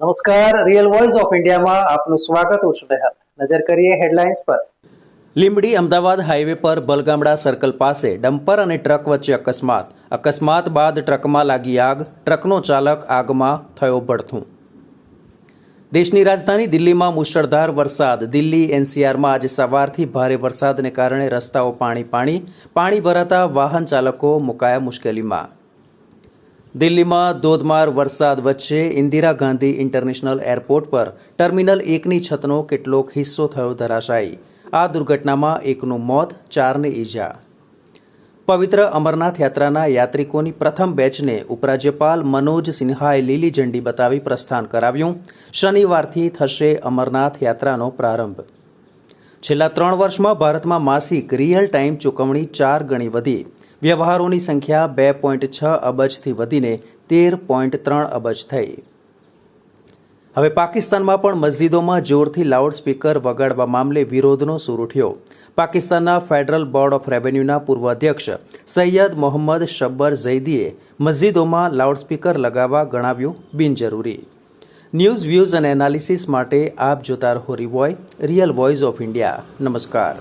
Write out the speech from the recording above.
નમસ્કાર, real voice of ઇન્ડિયામાં આપનું સ્વાગત. હું છું નેહલ. નજર કરીએ હેડલાઇન્સ પર. લીંબડી અમદાવાદ હાઈવે પર બલગામડા સર્કલ પાસે ડમ્પર અને ટ્રક વચ્ચે અકસ્માત બાદ ટ્રકમાં લાગી આગ. ટ્રકનો ચાલક આગમાં થયો ભડથું. દેશની રાજધાની દિલ્હીમાં મુશળધાર વરસાદ. દિલ્હી એનસીઆરમાં આજે સવારથી ભારે વરસાદને કારણે રસ્તાઓ પાણી ભરાતા વાહન ચાલકો મુકાયા મુશ્કેલીમાં. દિલ્હીમાં ધોધમાર વરસાદ વચ્ચે ઇન્દિરા ગાંધી ઇન્ટરનેશનલ એરપોર્ટ પર ટર્મિનલ 1ની છતનો કેટલોક હિસ્સો થયો ધરાશાયી. આ દુર્ઘટનામાં એકનું મોત, 4ને ઈજા. પવિત્ર અમરનાથ યાત્રાના યાત્રિકોની પ્રથમ બેચને ઉપરાજ્યપાલ મનોજ સિન્હાએ લીલી ઝંડી બતાવી પ્રસ્થાન કરાવ્યું. શનિવારથી થશે અમરનાથ યાત્રાનો પ્રારંભ. છેલ્લા 3 વર્ષમાં ભારતમાં માસિક રિયલ ટાઈમ ચૂકવણી 4 ગણી વધી. વ્યવહારોની સંખ્યા 2.6 અબજથી વધીને 13.3 અબજ થઈ. હવે પાકિસ્તાનમાં પણ મસ્જિદોમાં જોરથી લાઉડસ્પીકર વગાડવા મામલે વિરોધનો સૂર ઉઠ્યો. પાકિસ્તાનના ફેડરલ બોર્ડ ઓફ રેવન્યુના પૂર્વ અધ્યક્ષ સૈયદ મોહમ્મદ શબ્બર ઝૈદીએ મસ્જિદોમાં લાઉડસ્પીકર લગાવવા ગણાવ્યું બિનજરૂરી. ન્યૂઝ, વ્યૂઝ અને એનાલિસિસ માટે આપ જોતા રહો રિયલ વોઇસ ઓફ ઇન્ડિયા. નમસ્કાર.